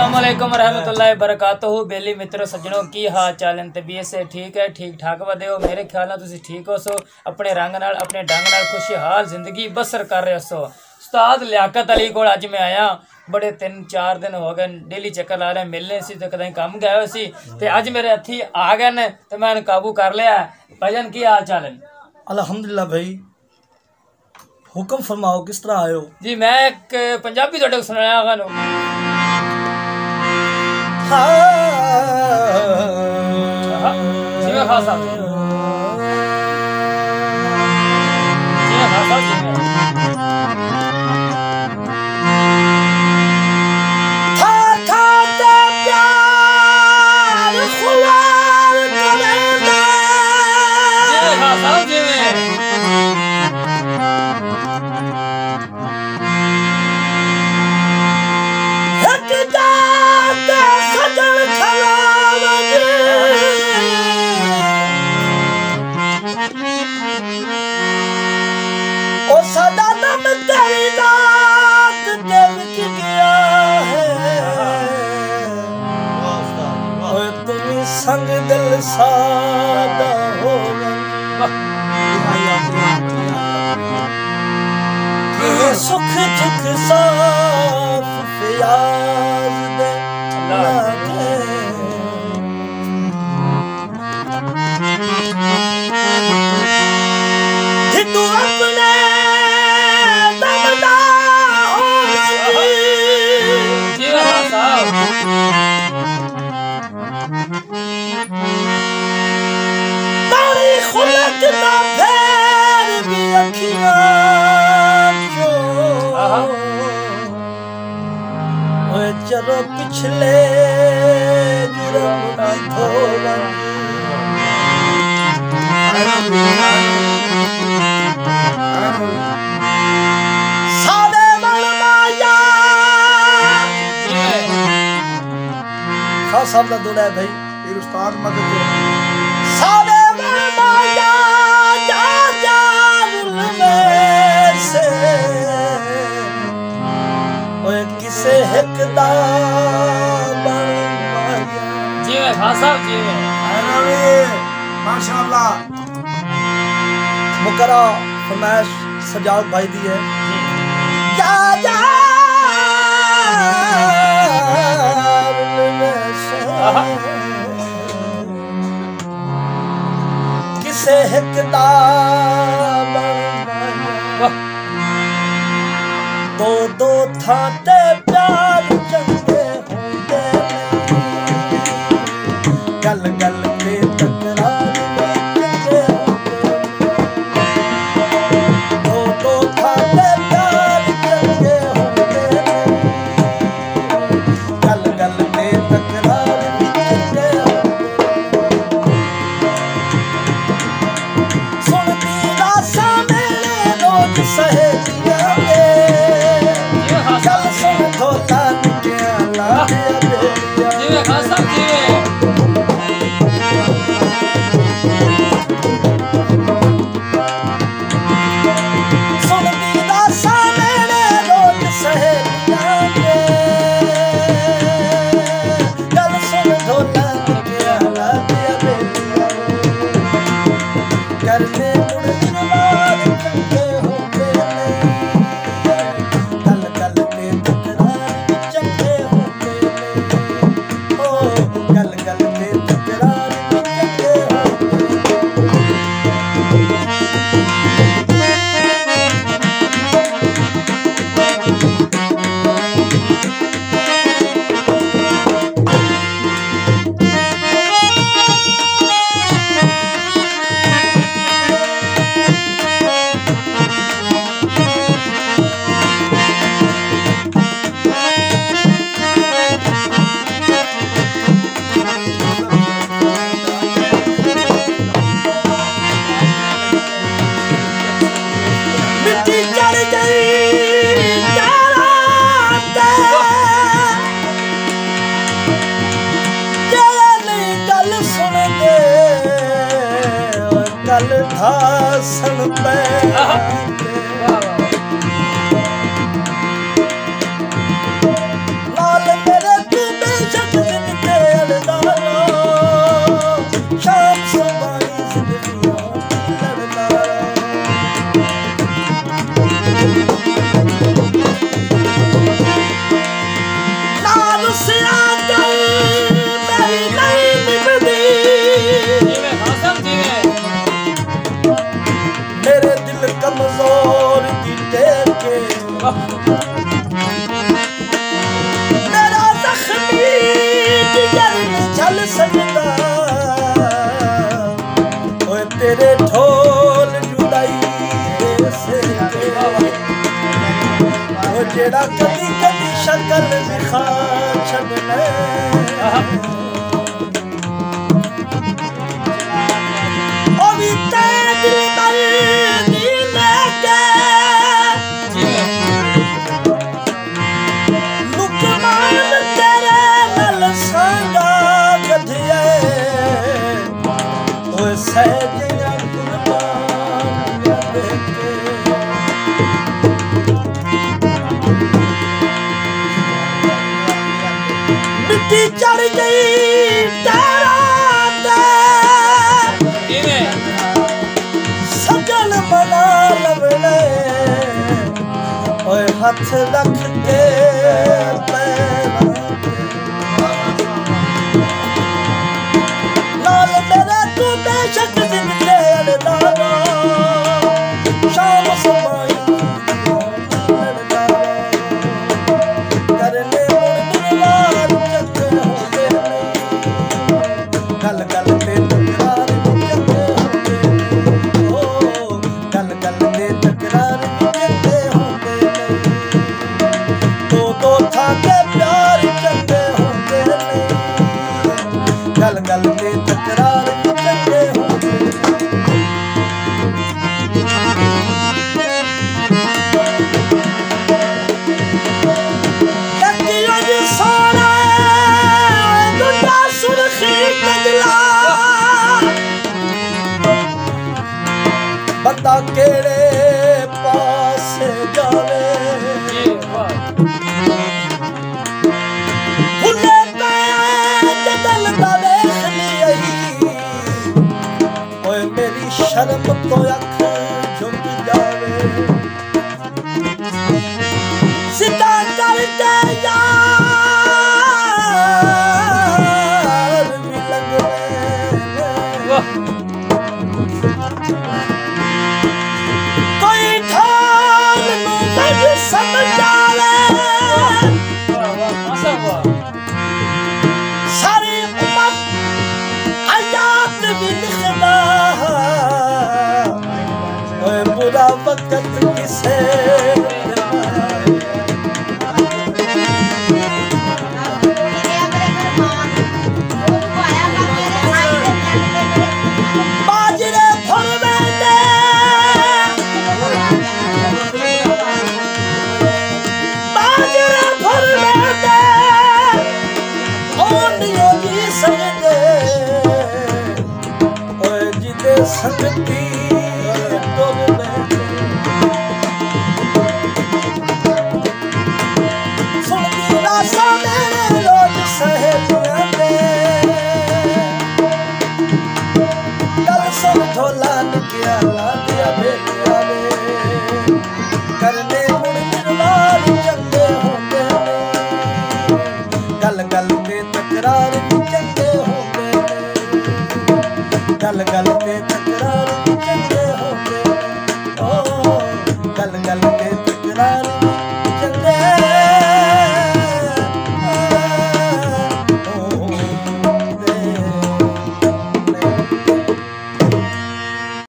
अस्सलाम वालेकुम रहमतुल्लाहि बरकातहू। बेली मित्रों सज्जनों की हाल चाल तबीयत से ठीक है, ठीक ठाक वधे हो। मेरे ख्याल नाल तुसीं ठीक हो सो, अपने रंग नाल अपने ढंग नाल खुशहाल जिंदगी बसर कर रहे सो। उस्ताद लियाकत अली को अज मैं आया, बड़े 3-4 दिन हो गए डेली चक्कर ला रहे, मिलने सी तो कदें कम गए हो सी ते अज मेरे हथी आ गए ने ते मैं काबू कर लिया। भजन की हाल चाल है? अल्हम्दुलिल्लाह भाई, हुक्म फरमाओ किस तरह आयो? जी मैं एक पंजाबी तुहाडे को सुनाया गानो। जिवें खास साहब जिवें खास साहब जिवें संग दिल सादा हो सुख दुख साफ फियाज दे लागे जितू अपने दमदा हो जी हाँ साहब चलो पिछले सारे माया खास साहब का दूल्हा है भाई, फिर उस्ताद मदद सारे माया किसे हिकदा जी खास साहब जी माशाअल्लाह। मुकरा फरमाइश सजाद भाई दी है किसे हिकदा दो थाते प्यार चंगे होंदे गल गल पे तकरार चंगे दो थाते प्यार चंगे होंदे गल गल पे तकरार चंगे सुनती रासा मेरे रोज सहेलियां भाषण पे लाल मेरे हसिया कर मेरी नहीं निभदी जीवे मौसम जीवे मेरे दिल कमजोर दी देखे मेरा जख्मी जिगर चल सकता ओए तेरे ढोल जुदाई दे से ओ जेड़ा कदी कदी शक्ल दिखा छड़ने ओ भी तेरे दिल मिट्टी चढ़ गई सजन बना लवले ओए हाथ रख के नाल मेरे तू बेशक जिंदगी अड़दाना शाम समाई करने मुरवार चक्के होते गल गल पे तकरार चक्के होते ओ गल गल पे तकरार चक्के होते दो था के प्यार चक्के होते गल गल पे तकरार चक्के होते बंदा केड़े पास जावे भुले पे जदल दा वेख लियई ओए मेरी शर्म तो अख झुक जावे सीधा कर दे यार भी लगे सारी उम्मत हयात भी लिखदा ओए बुरा वक्त किसे बाजरे फरवे दे बाजरे फरवे दे संगती डूब बैठे सुनती रासा मेरे लोग सहेलियां ने कल सुन ढोला निकिया ला दिया बेटिया वे करने मुड़ निर्वार चंगे होंगे गल गल पे तकरार चंगे होंगे गल गल पे तकरार चंगे होंगे ओ गल गल पे तकरार